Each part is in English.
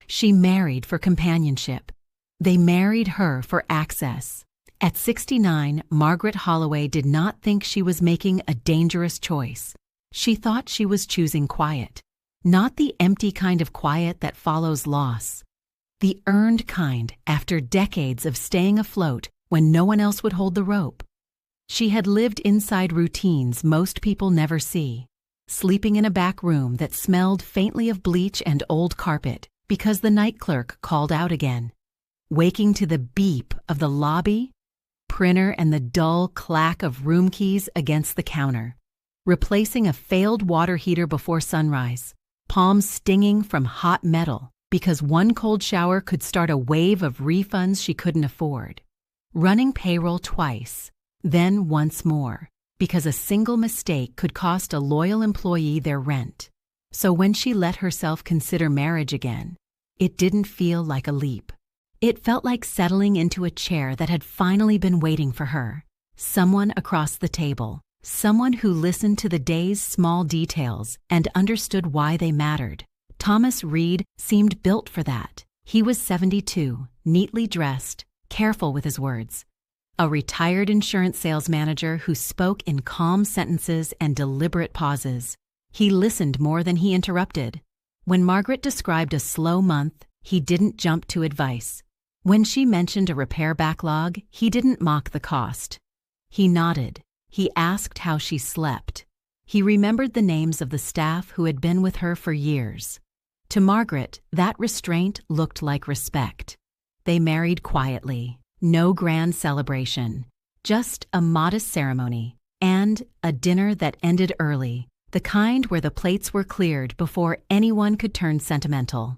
She married for companionship. They married her for access. At 69, Margaret Holloway did not think she was making a dangerous choice. She thought she was choosing quiet. Not the empty kind of quiet that follows loss. The earned kind after decades of staying afloat when no one else would hold the rope. She had lived inside routines most people never see. Sleeping in a back room that smelled faintly of bleach and old carpet because the night clerk called out again. Waking to the beep of the lobby, printer and the dull clack of room keys against the counter. Replacing a failed water heater before sunrise. Palms stinging from hot metal because one cold shower could start a wave of refunds she couldn't afford. Running payroll twice, then once more, because a single mistake could cost a loyal employee their rent. So when she let herself consider marriage again, it didn't feel like a leap. It felt like settling into a chair that had finally been waiting for her. Someone across the table, someone who listened to the day's small details and understood why they mattered. Thomas Reed seemed built for that. He was 72, neatly dressed, careful with his words. A retired insurance sales manager who spoke in calm sentences and deliberate pauses. He listened more than he interrupted. When Margaret described a slow month, he didn't jump to advice. When she mentioned a repair backlog, he didn't mock the cost. He nodded. He asked how she slept. He remembered the names of the staff who had been with her for years. To Margaret, that restraint looked like respect. They married quietly, no grand celebration, just a modest ceremony, and a dinner that ended early, the kind where the plates were cleared before anyone could turn sentimental.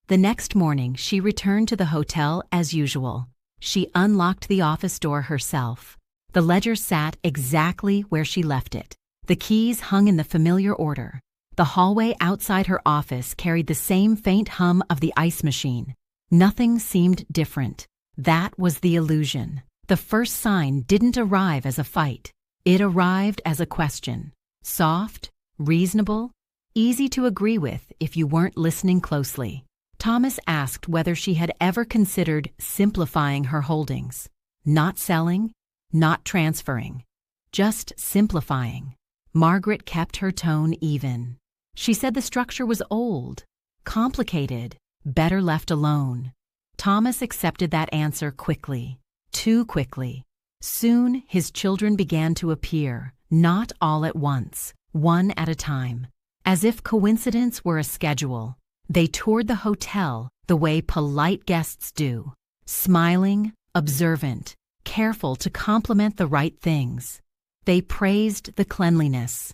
The next morning, she returned to the hotel as usual. She unlocked the office door herself. The ledger sat exactly where she left it. The keys hung in the familiar order. The hallway outside her office carried the same faint hum of the ice machine. Nothing seemed different. That was the illusion. The first sign didn't arrive as a fight. It arrived as a question. Soft, reasonable, easy to agree with if you weren't listening closely. Thomas asked whether she had ever considered simplifying her holdings. Not selling, not transferring, just simplifying. Margaret kept her tone even. She said the structure was old, complicated, better left alone. Thomas accepted that answer quickly, too quickly. Soon his children began to appear, not all at once, one at a time. As if coincidence were a schedule, they toured the hotel the way polite guests do, smiling, observant, careful to compliment the right things. They praised the cleanliness,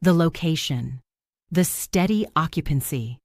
the location, the steady occupancy.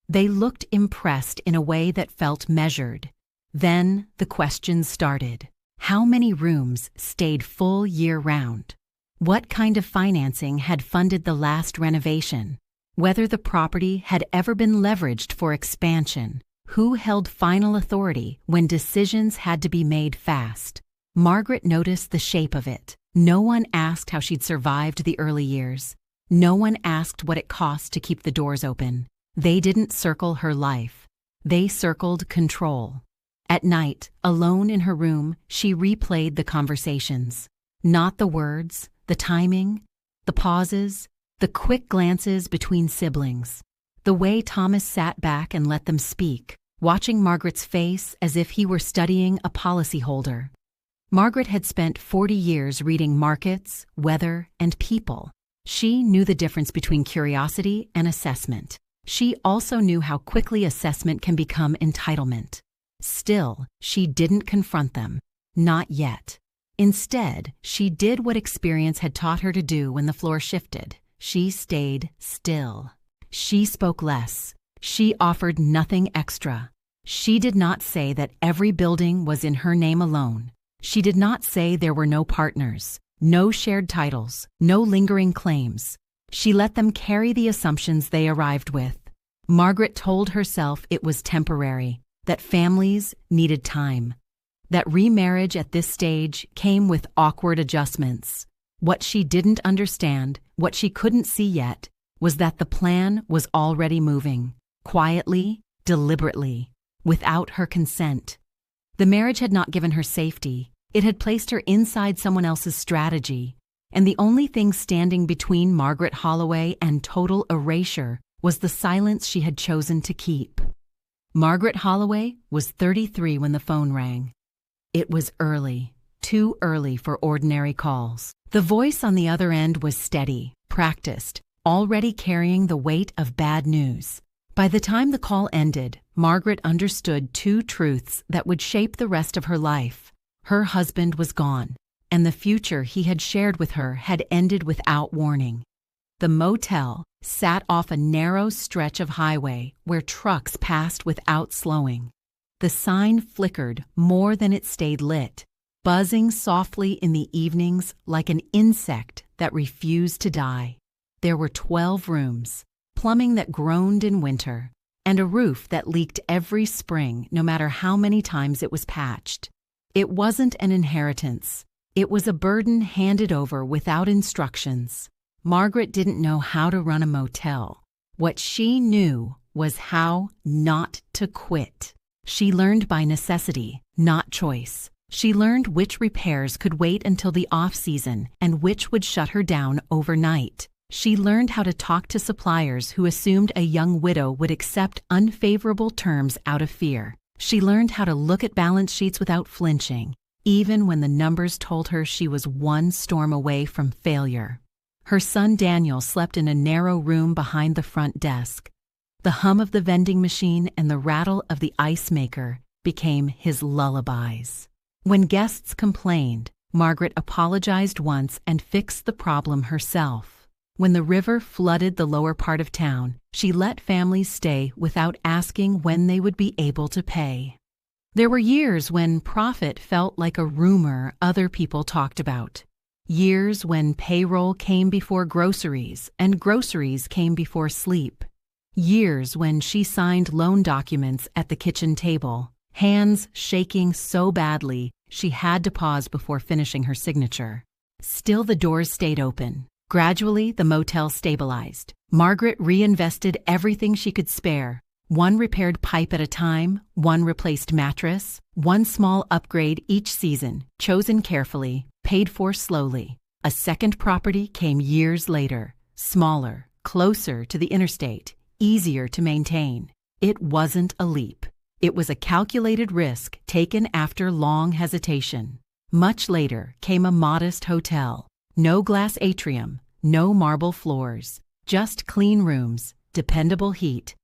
They looked impressed in a way that felt measured. Then the questions started. How many rooms stayed full year-round? What kind of financing had funded the last renovation? Whether the property had ever been leveraged for expansion? Who held final authority when decisions had to be made fast? Margaret noticed the shape of it. No one asked how she'd survived the early years. No one asked what it cost to keep the doors open. They didn't circle her life. They circled control. At night, alone in her room, she replayed the conversations. Not the words, the timing, the pauses, the quick glances between siblings. The way Thomas sat back and let them speak, watching Margaret's face as if he were studying a policyholder. Margaret had spent 40 years reading markets, weather, and people. She knew the difference between curiosity and assessment. She also knew how quickly assessment can become entitlement. Still, she didn't confront them. Not yet. Instead, she did what experience had taught her to do when the floor shifted. She stayed still. She spoke less. She offered nothing extra. She did not say that every building was in her name alone. She did not say there were no partners, no shared titles, no lingering claims. She let them carry the assumptions they arrived with. Margaret told herself it was temporary, that families needed time, that remarriage at this stage came with awkward adjustments. What she didn't understand, what she couldn't see yet, was that the plan was already moving, quietly, deliberately, without her consent. The marriage had not given her safety. It had placed her inside someone else's strategy, and the only thing standing between Margaret Holloway and total erasure was the silence she had chosen to keep. Margaret Holloway was 33 when the phone rang. It was early, too early for ordinary calls. The voice on the other end was steady, practiced, already carrying the weight of bad news. By the time the call ended, Margaret understood two truths that would shape the rest of her life. Her husband was gone, and the future he had shared with her had ended without warning. The motel sat off a narrow stretch of highway where trucks passed without slowing. The sign flickered more than it stayed lit, buzzing softly in the evenings like an insect that refused to die. There were 12 rooms, plumbing that groaned in winter, and a roof that leaked every spring no matter how many times it was patched. It wasn't an inheritance. It was a burden handed over without instructions. Margaret didn't know how to run a motel. What she knew was how not to quit. She learned by necessity, not choice. She learned which repairs could wait until the off-season and which would shut her down overnight. She learned how to talk to suppliers who assumed a young widow would accept unfavorable terms out of fear. She learned how to look at balance sheets without flinching, even when the numbers told her she was one storm away from failure. Her son Daniel slept in a narrow room behind the front desk. The hum of the vending machine and the rattle of the ice maker became his lullabies. When guests complained, Margaret apologized once and fixed the problem herself. When the river flooded the lower part of town, she let families stay without asking when they would be able to pay. There were years when profit felt like a rumor other people talked about. Years when payroll came before groceries and groceries came before sleep. Years when she signed loan documents at the kitchen table, hands shaking so badly she had to pause before finishing her signature. Still, the doors stayed open. Gradually, the motel stabilized. Margaret reinvested everything she could spare. One repaired pipe at a time, one replaced mattress, one small upgrade each season, chosen carefully, paid for slowly. A second property came years later, smaller, closer to the interstate, easier to maintain. It wasn't a leap. It was a calculated risk taken after long hesitation. Much later came a modest hotel. No glass atrium, no marble floors, just clean rooms, dependable heat,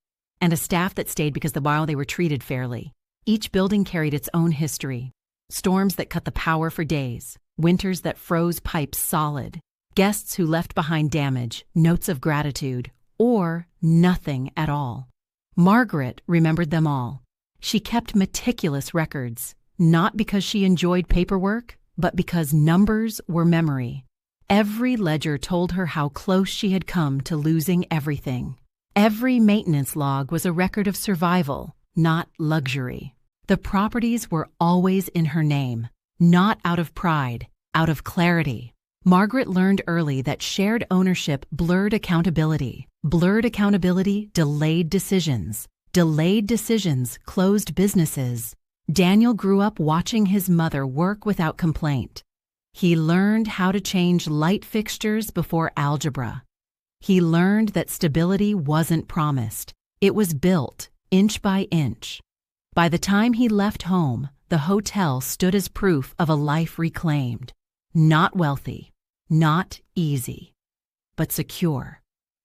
and a staff that stayed because while they were treated fairly. Each building carried its own history. Storms that cut the power for days, winters that froze pipes solid, guests who left behind damage, notes of gratitude, or nothing at all. Margaret remembered them all. She kept meticulous records, not because she enjoyed paperwork, but because numbers were memory. Every ledger told her how close she had come to losing everything. Every maintenance log was a record of survival, not luxury. The properties were always in her name, not out of pride, out of clarity. Margaret learned early that shared ownership blurred accountability. Blurred accountability delayed decisions. Delayed decisions closed businesses. Daniel grew up watching his mother work without complaint. He learned how to change light fixtures before algebra. He learned that stability wasn't promised. It was built, inch by inch. By the time he left home, the hotel stood as proof of a life reclaimed. Not wealthy, not easy, but secure.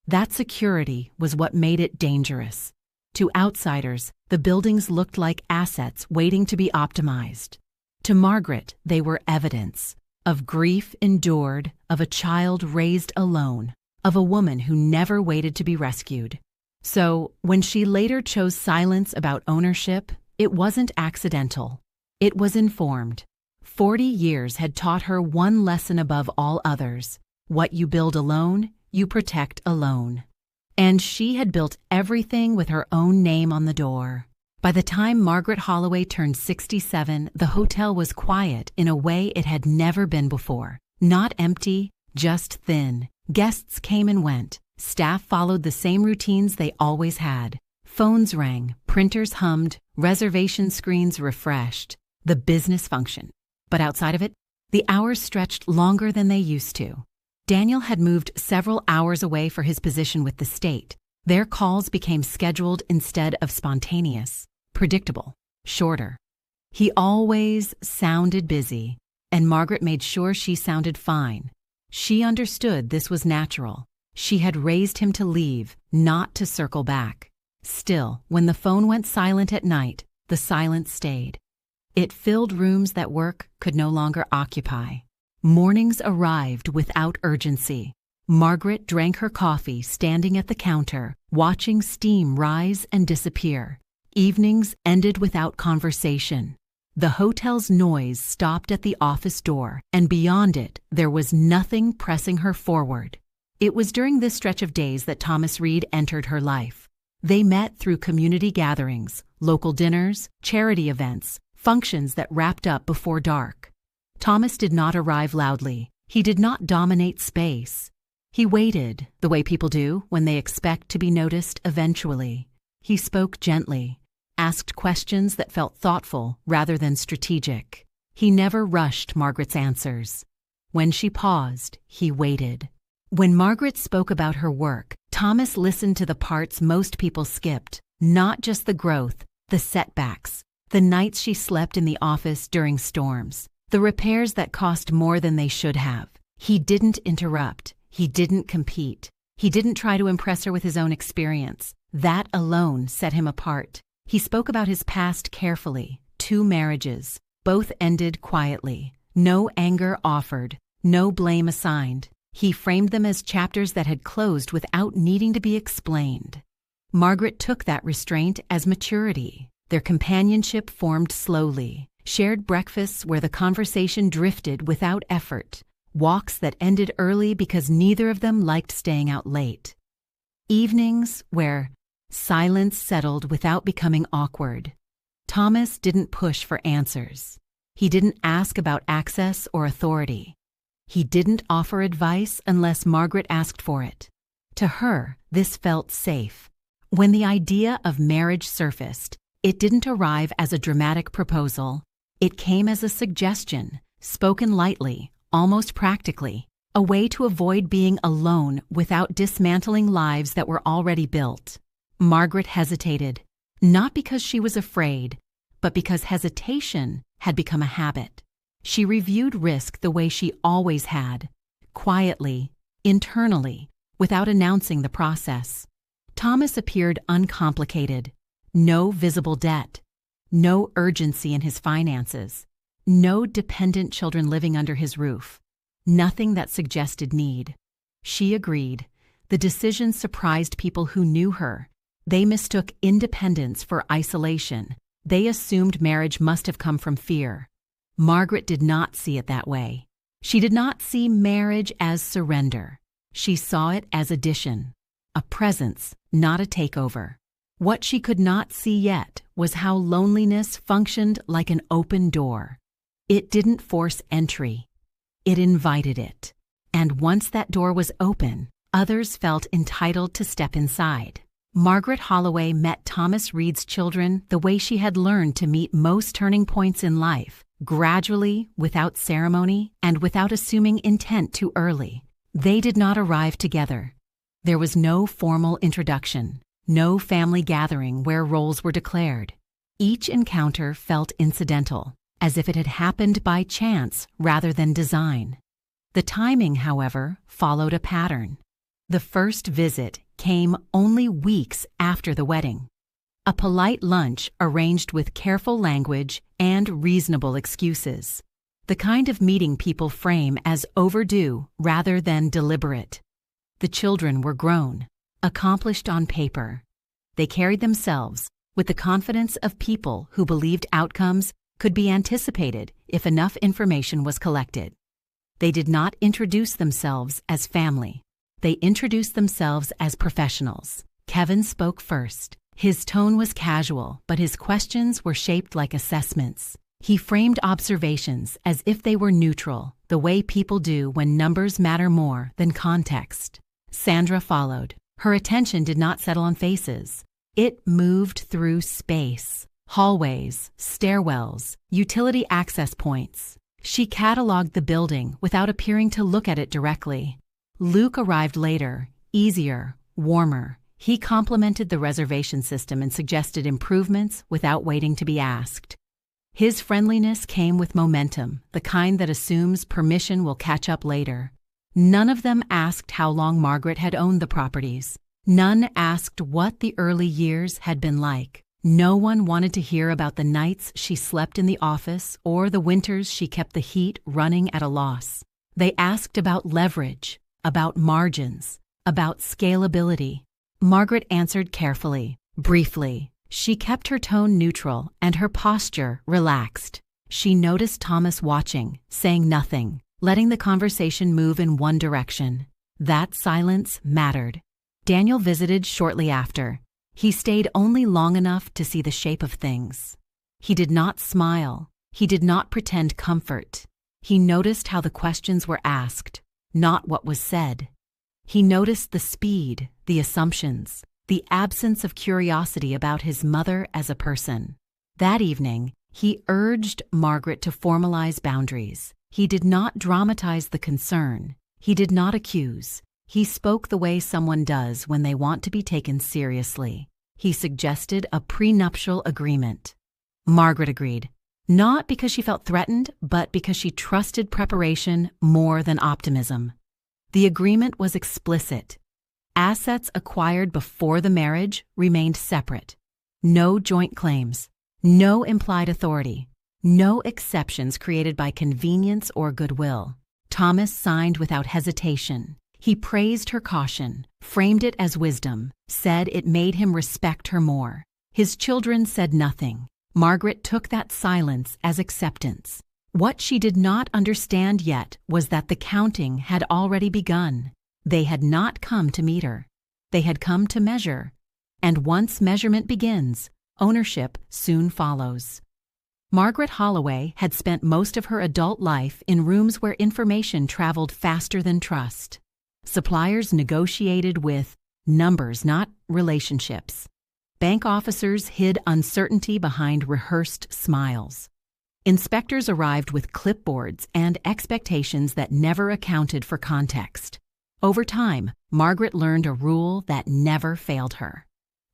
That security was what made it dangerous. To outsiders, the buildings looked like assets waiting to be optimized. To Margaret, they were evidence of grief endured, of a child raised alone, of a woman who never waited to be rescued. So, when she later chose silence about ownership, it wasn't accidental. It was informed. 40 years had taught her one lesson above all others. What you build alone, you protect alone. And she had built everything with her own name on the door. By the time Margaret Holloway turned 67, the hotel was quiet in a way it had never been before. Not empty, just thin. Guests came and went. Staff followed the same routines they always had. Phones rang, printers hummed, reservation screens refreshed. The business functioned. But outside of it, the hours stretched longer than they used to. Daniel had moved several hours away for his position with the state. Their calls became scheduled instead of spontaneous, predictable, shorter. He always sounded busy, and Margaret made sure she sounded fine. She understood this was natural. She had raised him to leave, not to circle back. Still, when the phone went silent at night, the silence stayed. It filled rooms that work could no longer occupy. Mornings arrived without urgency. Margaret drank her coffee standing at the counter, watching steam rise and disappear. Evenings ended without conversation. The hotel's noise stopped at the office door, and beyond it, there was nothing pressing her forward. It was during this stretch of days that Thomas Reed entered her life. They met through community gatherings, local dinners, charity events, functions that wrapped up before dark. Thomas did not arrive loudly. He did not dominate space. He waited, the way people do when they expect to be noticed eventually. He spoke gently, asked questions that felt thoughtful rather than strategic. He never rushed Margaret's answers. When she paused, he waited. When Margaret spoke about her work, Thomas listened to the parts most people skipped, not just the growth, the setbacks, the nights she slept in the office during storms, the repairs that cost more than they should have. He didn't interrupt. He didn't compete. He didn't try to impress her with his own experience. That alone set him apart. He spoke about his past carefully. 2 marriages. Both ended quietly. No anger offered. No blame assigned. He framed them as chapters that had closed without needing to be explained. Margaret took that restraint as maturity. Their companionship formed slowly. Shared breakfasts where the conversation drifted without effort. Walks that ended early because neither of them liked staying out late. Evenings where silence settled without becoming awkward. Thomas didn't push for answers. He didn't ask about access or authority. He didn't offer advice unless Margaret asked for it. To her, this felt safe. When the idea of marriage surfaced, it didn't arrive as a dramatic proposal. It came as a suggestion, spoken lightly, almost practically, a way to avoid being alone without dismantling lives that were already built. Margaret hesitated, not because she was afraid, but because hesitation had become a habit. She reviewed risk the way she always had, quietly, internally, without announcing the process. Thomas appeared uncomplicated. No visible debt. No urgency in his finances. No dependent children living under his roof. Nothing that suggested need. She agreed. The decision surprised people who knew her. They mistook independence for isolation. They assumed marriage must have come from fear. Margaret did not see it that way. She did not see marriage as surrender. She saw it as addition, a presence, not a takeover. What she could not see yet was how loneliness functioned like an open door. It didn't force entry. It invited it. And once that door was open, others felt entitled to step inside. Margaret Holloway met Thomas Reed's children the way she had learned to meet most turning points in life, gradually, without ceremony, and without assuming intent too early. They did not arrive together. There was no formal introduction. No family gathering where roles were declared. Each encounter felt incidental, as if it had happened by chance rather than design. The timing, however, followed a pattern. The first visit came only weeks after the wedding. A polite lunch arranged with careful language and reasonable excuses. The kind of meeting people frame as overdue rather than deliberate. The children were grown. Accomplished on paper. They carried themselves with the confidence of people who believed outcomes could be anticipated if enough information was collected. They did not introduce themselves as family. They introduced themselves as professionals. Kevin spoke first. His tone was casual, but his questions were shaped like assessments. He framed observations as if they were neutral, the way people do when numbers matter more than context. Sandra followed. Her attention did not settle on faces. It moved through space, hallways, stairwells, utility access points. She cataloged the building without appearing to look at it directly. Luke arrived later, easier, warmer. He complimented the reservation system and suggested improvements without waiting to be asked. His friendliness came with momentum, the kind that assumes permission will catch up later. None of them asked how long Margaret had owned the properties. None asked what the early years had been like. No one wanted to hear about the nights she slept in the office or the winters she kept the heat running at a loss. They asked about leverage, about margins, about scalability. Margaret answered carefully, briefly. She kept her tone neutral and her posture relaxed. She noticed Thomas watching, saying nothing, letting the conversation move in one direction. That silence mattered. Daniel visited shortly after. He stayed only long enough to see the shape of things. He did not smile. He did not pretend comfort. He noticed how the questions were asked, not what was said. He noticed the speed, the assumptions, the absence of curiosity about his mother as a person. That evening, he urged Margaret to formalize boundaries. He did not dramatize the concern. He did not accuse. He spoke the way someone does when they want to be taken seriously. He suggested a prenuptial agreement. Margaret agreed, not because she felt threatened, but because she trusted preparation more than optimism. The agreement was explicit. Assets acquired before the marriage remained separate. No joint claims, no implied authority, no exceptions created by convenience or goodwill. Thomas signed without hesitation. He praised her caution, framed it as wisdom, said it made him respect her more. His children said nothing. Margaret took that silence as acceptance. What she did not understand yet was that the counting had already begun. They had not come to meet her. They had come to measure. And once measurement begins, ownership soon follows. Margaret Holloway had spent most of her adult life in rooms where information traveled faster than trust. Suppliers negotiated with numbers, not relationships. Bank officers hid uncertainty behind rehearsed smiles. Inspectors arrived with clipboards and expectations that never accounted for context. Over time, Margaret learned a rule that never failed her.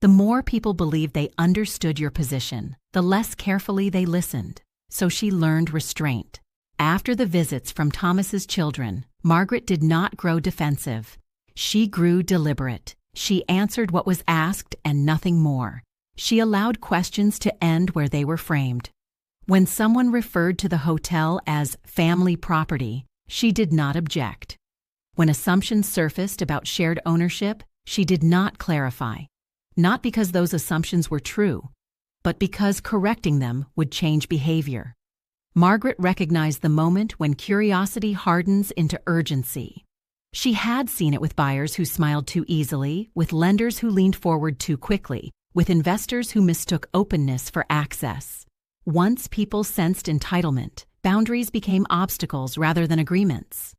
The more people believed they understood your position, the less carefully they listened. So she learned restraint. After the visits from Thomas's children, Margaret did not grow defensive. She grew deliberate. She answered what was asked and nothing more. She allowed questions to end where they were framed. When someone referred to the hotel as family property, she did not object. When assumptions surfaced about shared ownership, she did not clarify. Not because those assumptions were true, but because correcting them would change behavior. Margaret recognized the moment when curiosity hardens into urgency. She had seen it with buyers who smiled too easily, with lenders who leaned forward too quickly, with investors who mistook openness for access. Once people sensed entitlement, boundaries became obstacles rather than agreements.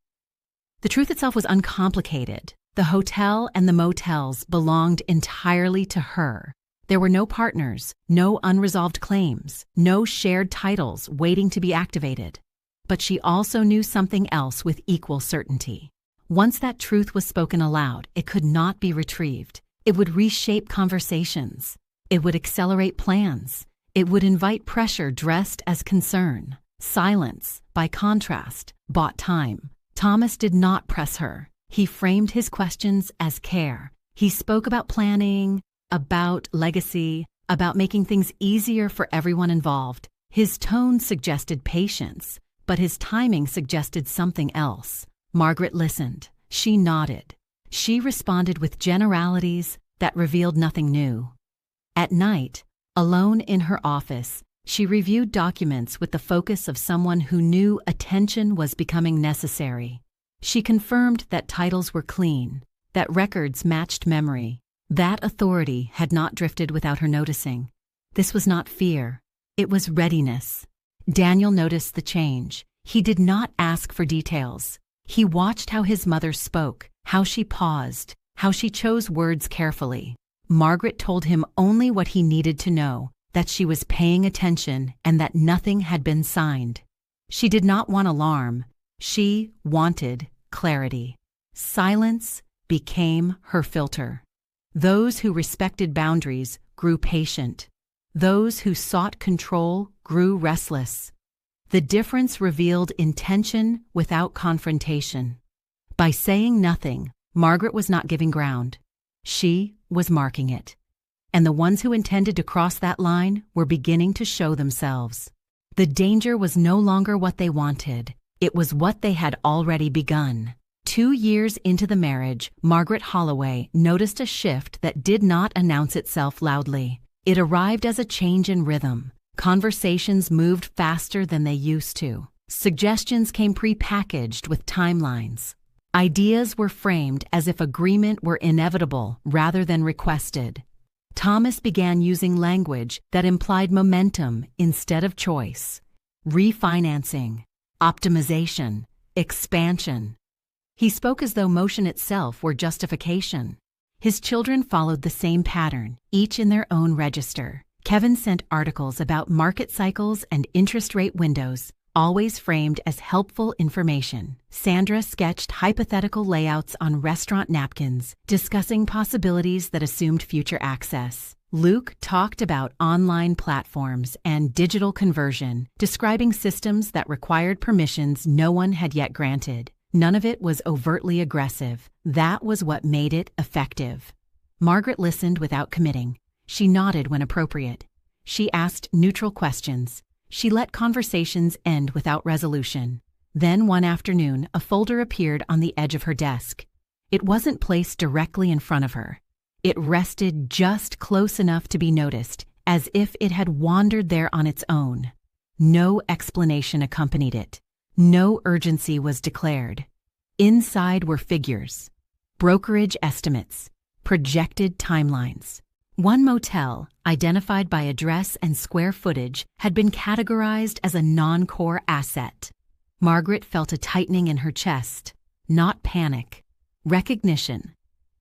The truth itself was uncomplicated. The hotel and the motels belonged entirely to her. There were no partners, no unresolved claims, no shared titles waiting to be activated. But she also knew something else with equal certainty. Once that truth was spoken aloud, it could not be retrieved. It would reshape conversations. It would accelerate plans. It would invite pressure dressed as concern. Silence, by contrast, bought time. Thomas did not press her. He framed his questions as care. He spoke about planning, about legacy, about making things easier for everyone involved. His tone suggested patience, but his timing suggested something else. Margaret listened. She nodded. She responded with generalities that revealed nothing new. At night, alone in her office, she reviewed documents with the focus of someone who knew attention was becoming necessary. She confirmed that titles were clean, that records matched memory. That authority had not drifted without her noticing. This was not fear. It was readiness. Daniel noticed the change. He did not ask for details. He watched how his mother spoke, how she paused, how she chose words carefully. Margaret told him only what he needed to know, that she was paying attention and that nothing had been signed. She did not want alarm. She wanted clarity. Silence became her filter. Those who respected boundaries grew patient. Those who sought control grew restless. The difference revealed intention without confrontation. By saying nothing, Margaret was not giving ground. She was marking it. And the ones who intended to cross that line were beginning to show themselves. The danger was no longer what they wanted. It was what they had already begun. 2 years into the marriage, Margaret Holloway noticed a shift that did not announce itself loudly. It arrived as a change in rhythm. Conversations moved faster than they used to. Suggestions came pre-packaged with timelines. Ideas were framed as if agreement were inevitable rather than requested. Thomas began using language that implied momentum instead of choice. Refinancing, optimization, expansion. He spoke as though motion itself were justification. His children followed the same pattern, each in their own register. Kevin sent articles about market cycles and interest rate windows, always framed as helpful information. Sandra sketched hypothetical layouts on restaurant napkins, discussing possibilities that assumed future access. Luke talked about online platforms and digital conversion, describing systems that required permissions no one had yet granted. None of it was overtly aggressive. That was what made it effective. Margaret listened without committing. She nodded when appropriate. She asked neutral questions. She let conversations end without resolution. Then one afternoon, a folder appeared on the edge of her desk. It wasn't placed directly in front of her. It rested just close enough to be noticed, as if it had wandered there on its own. No explanation accompanied it. No urgency was declared. Inside were figures, brokerage estimates, projected timelines. One motel, identified by address and square footage, had been categorized as a non-core asset. Margaret felt a tightening in her chest, not panic, recognition.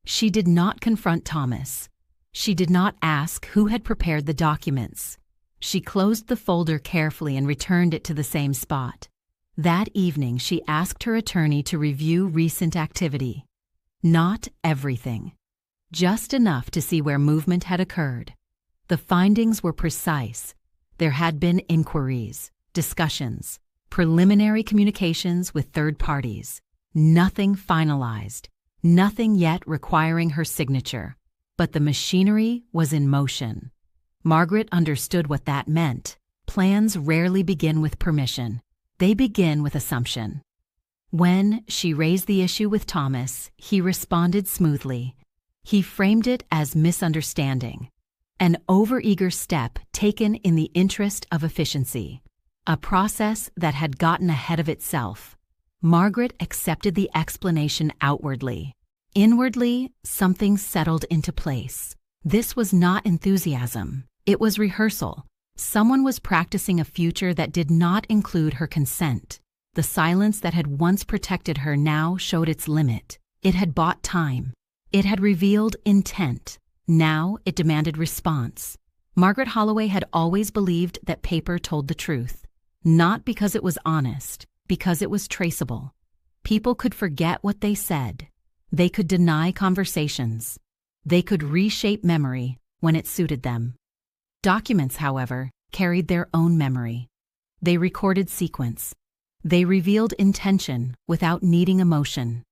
She did not confront Thomas. She did not ask who had prepared the documents. She closed the folder carefully and returned it to the same spot. That evening, she asked her attorney to review recent activity. Not everything. Just enough to see where movement had occurred. The findings were precise. There had been inquiries, discussions, preliminary communications with third parties. Nothing finalized. Nothing yet requiring her signature. But the machinery was in motion. Margaret understood what that meant. Plans rarely begin with permission. They begin with assumption. When she raised the issue with Thomas, he responded smoothly. He framed it as misunderstanding, an overeager step taken in the interest of efficiency, a process that had gotten ahead of itself. Margaret accepted the explanation outwardly. Inwardly, something settled into place. This was not enthusiasm. It was rehearsal. Someone was practicing a future that did not include her consent. The silence that had once protected her now showed its limit. It had bought time. It had revealed intent. Now it demanded response. Margaret Holloway had always believed that paper told the truth. Not because it was honest, because it was traceable. People could forget what they said. They could deny conversations. They could reshape memory when it suited them. Documents, however, carried their own memory. They recorded sequence. They revealed intention without needing emotion.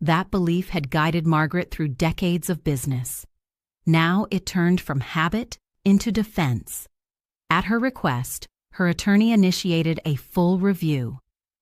That belief had guided Margaret through decades of business. Now it turned from habit into defense. At her request, her attorney initiated a full review,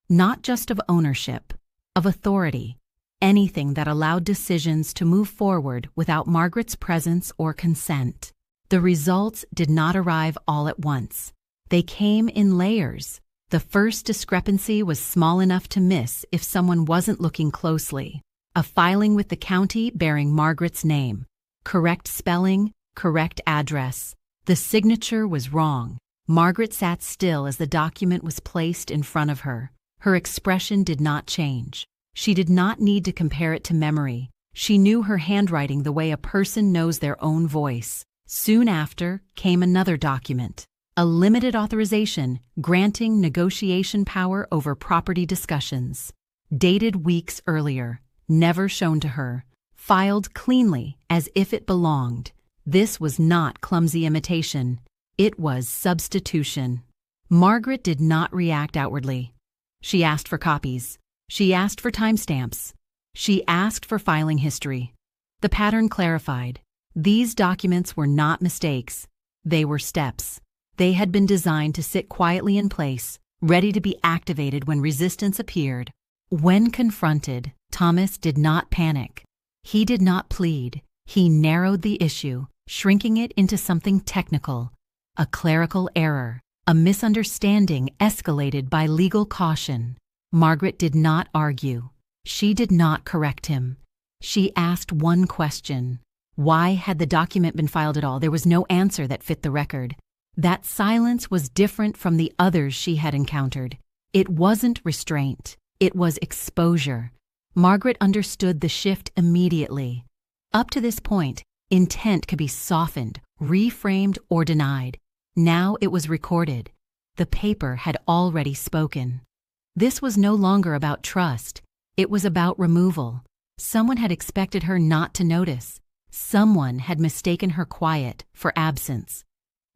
not just of ownership, of authority, anything that allowed decisions to move forward without Margaret's presence or consent. The results did not arrive all at once. They came in layers. The first discrepancy was small enough to miss if someone wasn't looking closely. A filing with the county bearing Margaret's name. Correct spelling, correct address. The signature was wrong. Margaret sat still as the document was placed in front of her. Her expression did not change. She did not need to compare it to memory. She knew her handwriting the way a person knows their own voice. Soon after came another document, a limited authorization granting negotiation power over property discussions. Dated weeks earlier, never shown to her, filed cleanly as if it belonged. This was not clumsy imitation. It was substitution. Margaret did not react outwardly. She asked for copies. She asked for timestamps. She asked for filing history. The pattern clarified. These documents were not mistakes. They were steps. They had been designed to sit quietly in place, ready to be activated when resistance appeared. When confronted, Thomas did not panic. He did not plead. He narrowed the issue, shrinking it into something technical, a clerical error, a misunderstanding escalated by legal caution. Margaret did not argue. She did not correct him. She asked one question. Why had the document been filed at all? There was no answer that fit the record. That silence was different from the others she had encountered. It wasn't restraint. It was exposure. Margaret understood the shift immediately. Up to this point, intent could be softened, reframed, or denied. Now it was recorded. The paper had already spoken. This was no longer about trust. It was about removal. Someone had expected her not to notice. Someone had mistaken her quiet for absence.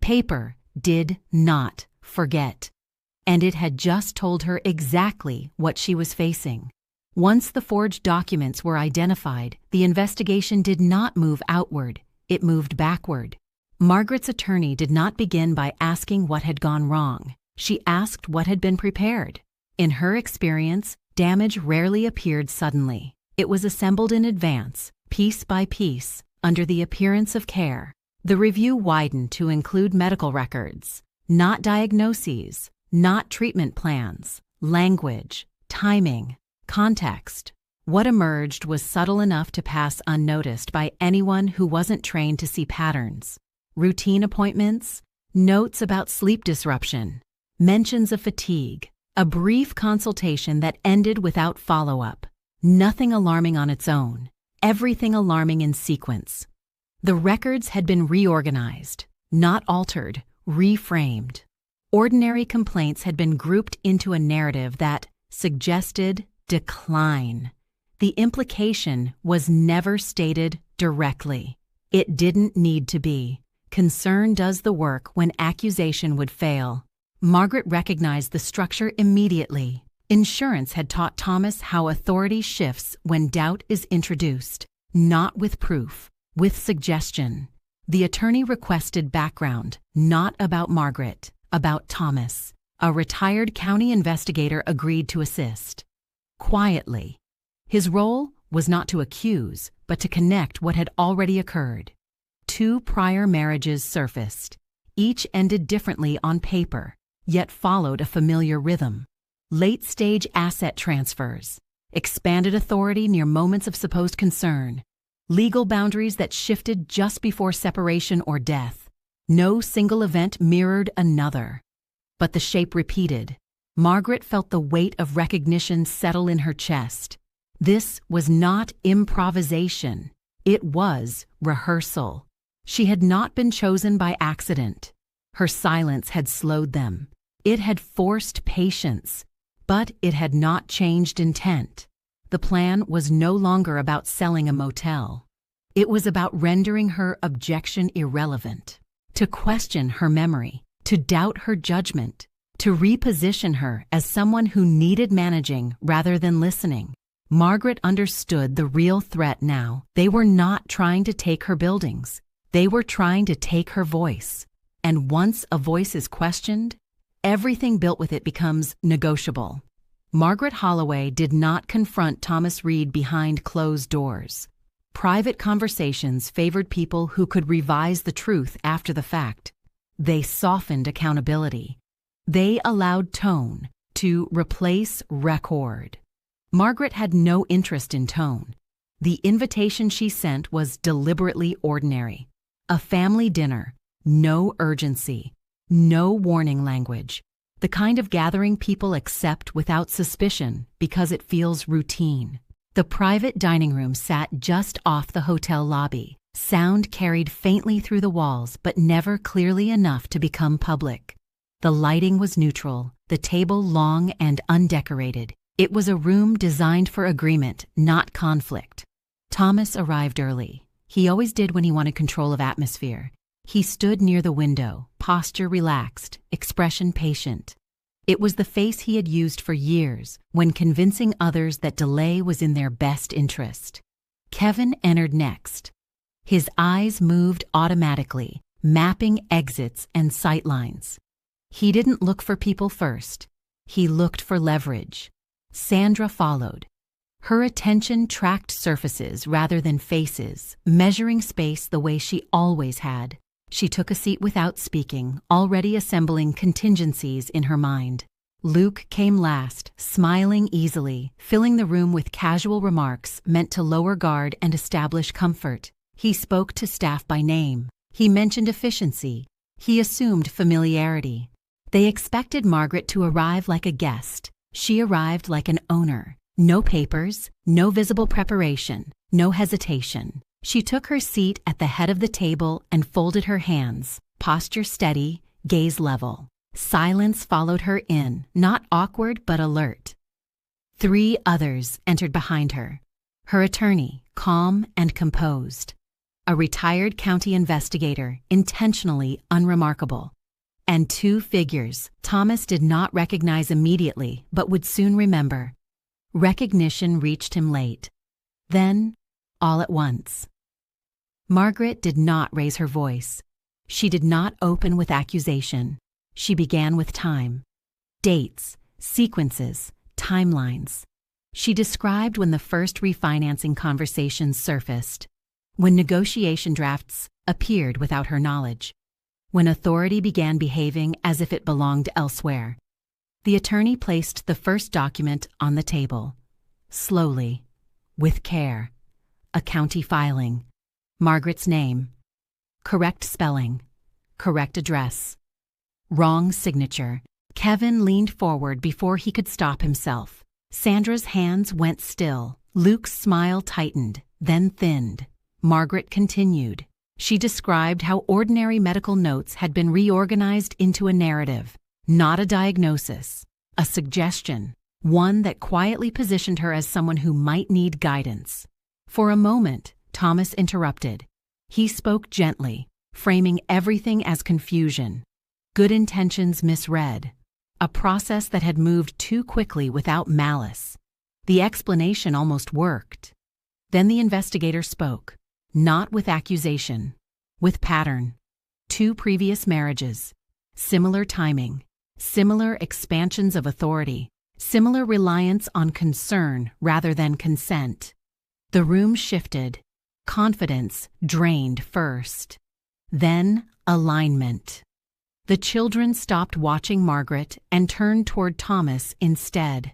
Paper did not forget. And it had just told her exactly what she was facing. Once the forged documents were identified, the investigation did not move outward. It moved backward. Margaret's attorney did not begin by asking what had gone wrong. She asked what had been prepared. In her experience, damage rarely appeared suddenly. It was assembled in advance, piece by piece, under the appearance of care. The review widened to include medical records, not diagnoses, not treatment plans, language, timing, context. What emerged was subtle enough to pass unnoticed by anyone who wasn't trained to see patterns. Routine appointments, notes about sleep disruption, mentions of fatigue, a brief consultation that ended without follow-up. Nothing alarming on its own, everything alarming in sequence. The records had been reorganized, not altered, reframed. Ordinary complaints had been grouped into a narrative that suggested decline. The implication was never stated directly. It didn't need to be. Concern does the work when accusation would fail. Margaret recognized the structure immediately. Insurance had taught Thomas how authority shifts when doubt is introduced, not with proof, with suggestion. The attorney requested background, not about Margaret, about Thomas. A retired county investigator agreed to assist. Quietly. His role was not to accuse, but to connect what had already occurred. 2 prior marriages surfaced. Each ended differently on paper, yet followed a familiar rhythm. Late-stage asset transfers, expanded authority near moments of supposed concern, legal boundaries that shifted just before separation or death. No single event mirrored another. But the shape repeated. Margaret felt the weight of recognition settle in her chest. This was not improvisation. It was rehearsal. She had not been chosen by accident. Her silence had slowed them. It had forced patience, but it had not changed intent. The plan was no longer about selling a motel. It was about rendering her objection irrelevant, to question her memory, to doubt her judgment, to reposition her as someone who needed managing rather than listening. Margaret understood the real threat now. They were not trying to take her buildings. They were trying to take her voice. And once a voice is questioned, everything built with it becomes negotiable. Margaret Holloway did not confront Thomas Reed behind closed doors. Private conversations favored people who could revise the truth after the fact. They softened accountability. They allowed tone to replace record. Margaret had no interest in tone. The invitation she sent was deliberately ordinary. A family dinner, no urgency, no warning language. The kind of gathering people accept without suspicion because it feels routine. The private dining room sat just off the hotel lobby. Sound carried faintly through the walls, but never clearly enough to become public. The lighting was neutral, the table long and undecorated. It was a room designed for agreement, not conflict. Thomas arrived early. He always did when he wanted control of atmosphere. He stood near the window, posture relaxed, expression patient. It was the face he had used for years when convincing others that delay was in their best interest. Kevin entered next. His eyes moved automatically, mapping exits and sightlines. He didn't look for people first. He looked for leverage. Sandra followed. Her attention tracked surfaces rather than faces, measuring space the way she always had. She took a seat without speaking, already assembling contingencies in her mind. Luke came last, smiling easily, filling the room with casual remarks meant to lower guard and establish comfort. He spoke to staff by name. He mentioned efficiency. He assumed familiarity. They expected Margaret to arrive like a guest. She arrived like an owner. No papers, no visible preparation, no hesitation. She took her seat at the head of the table and folded her hands, posture steady, gaze level. Silence followed her in, not awkward but alert. 3 others entered behind her. Her attorney, calm and composed. A retired county investigator, intentionally unremarkable. And 2 figures Thomas did not recognize immediately but would soon remember. Recognition reached him late. Then, all at once. Margaret did not raise her voice. She did not open with accusation. She began with time. Dates, sequences, timelines. She described when the first refinancing conversations surfaced, when negotiation drafts appeared without her knowledge, when authority began behaving as if it belonged elsewhere. The attorney placed the first document on the table. Slowly, with care. A county filing. Margaret's name. Correct spelling. Correct address. Wrong signature. Kevin leaned forward before he could stop himself. Sandra's hands went still. Luke's smile tightened, then thinned. Margaret continued. She described how ordinary medical notes had been reorganized into a narrative, not a diagnosis, a suggestion, one that quietly positioned her as someone who might need guidance. For a moment, Thomas interrupted. He spoke gently, framing everything as confusion. Good intentions misread. A process that had moved too quickly without malice. The explanation almost worked. Then the investigator spoke, not with accusation, with pattern. 2 previous marriages. Similar timing. Similar expansions of authority. Similar reliance on concern rather than consent. The room shifted. Confidence drained first. Then alignment. The children stopped watching Margaret and turned toward Thomas instead.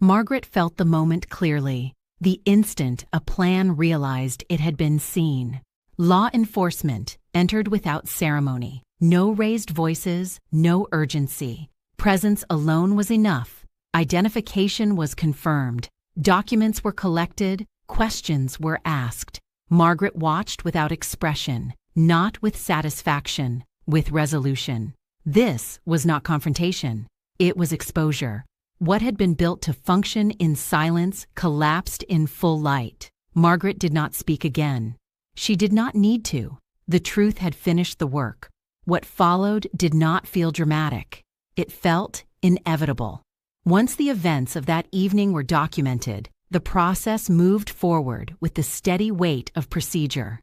Margaret felt the moment clearly, the instant a plan realized it had been seen. Law enforcement entered without ceremony. No raised voices, no urgency. Presence alone was enough. Identification was confirmed. Documents were collected. Questions were asked. Margaret watched without expression, not with satisfaction, with resolution. This was not confrontation. It was exposure. What had been built to function in silence collapsed in full light. Margaret did not speak again. She did not need to. The truth had finished the work. What followed did not feel dramatic. It felt inevitable. Once the events of that evening were documented, the process moved forward with the steady weight of procedure.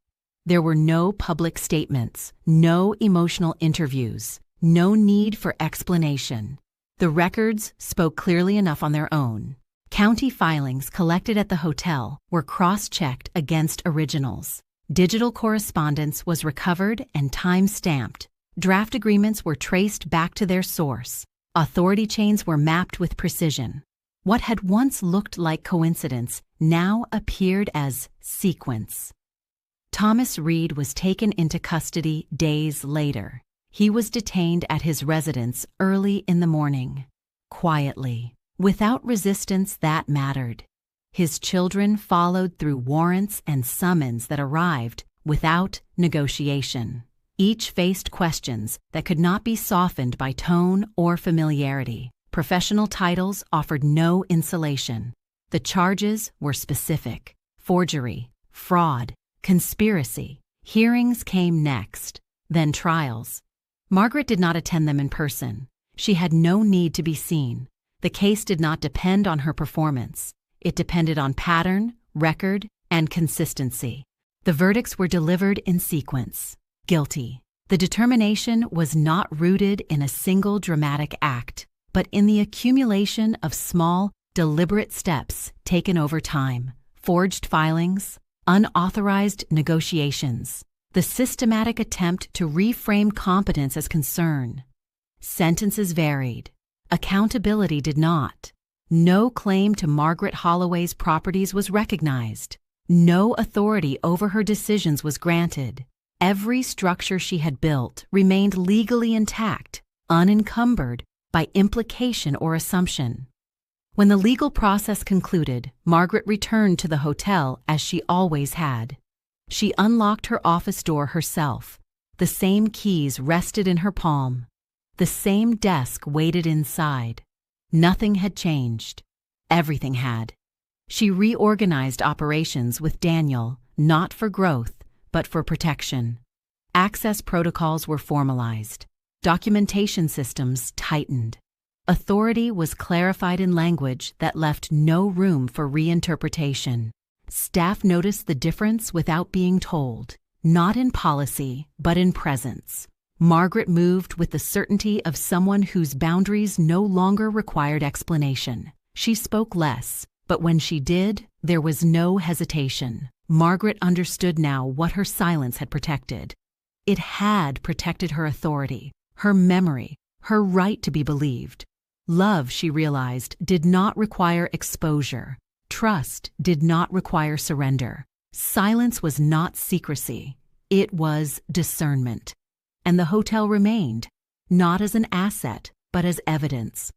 There were no public statements, no emotional interviews, no need for explanation. The records spoke clearly enough on their own. County filings collected at the hotel were cross-checked against originals. Digital correspondence was recovered and time-stamped. Draft agreements were traced back to their source. Authority chains were mapped with precision. What had once looked like coincidence now appeared as sequence. Thomas Reed was taken into custody days later. He was detained at his residence early in the morning. Quietly, without resistance that mattered. His children followed through warrants and summons that arrived without negotiation. Each faced questions that could not be softened by tone or familiarity. Professional titles offered no insulation. The charges were specific: forgery, fraud, conspiracy. Hearings came next, then trials. Margaret did not attend them in person. She had no need to be seen. The case did not depend on her performance. It depended on pattern, record, and consistency. The verdicts were delivered in sequence. Guilty. The determination was not rooted in a single dramatic act, but in the accumulation of small, deliberate steps taken over time: forged filings, unauthorized negotiations, the systematic attempt to reframe competence as concern. Sentences varied. Accountability did not. No claim to Margaret Holloway's properties was recognized. No authority over her decisions was granted. Every structure she had built remained legally intact, unencumbered by implication or assumption. When the legal process concluded, Margaret returned to the hotel as she always had. She unlocked her office door herself. The same keys rested in her palm. The same desk waited inside. Nothing had changed. Everything had. She reorganized operations with Daniel, not for growth, but for protection. Access protocols were formalized. Documentation systems tightened. Authority was clarified in language that left no room for reinterpretation. Staff noticed the difference without being told, not in policy, but in presence. Margaret moved with the certainty of someone whose boundaries no longer required explanation. She spoke less, but when she did, there was no hesitation. Margaret understood now what her silence had protected. It had protected her authority, her memory, her right to be believed. Love, she realized, did not require exposure. Trust did not require surrender. Silence was not secrecy. It was discernment. And the hotel remained, not as an asset, but as evidence.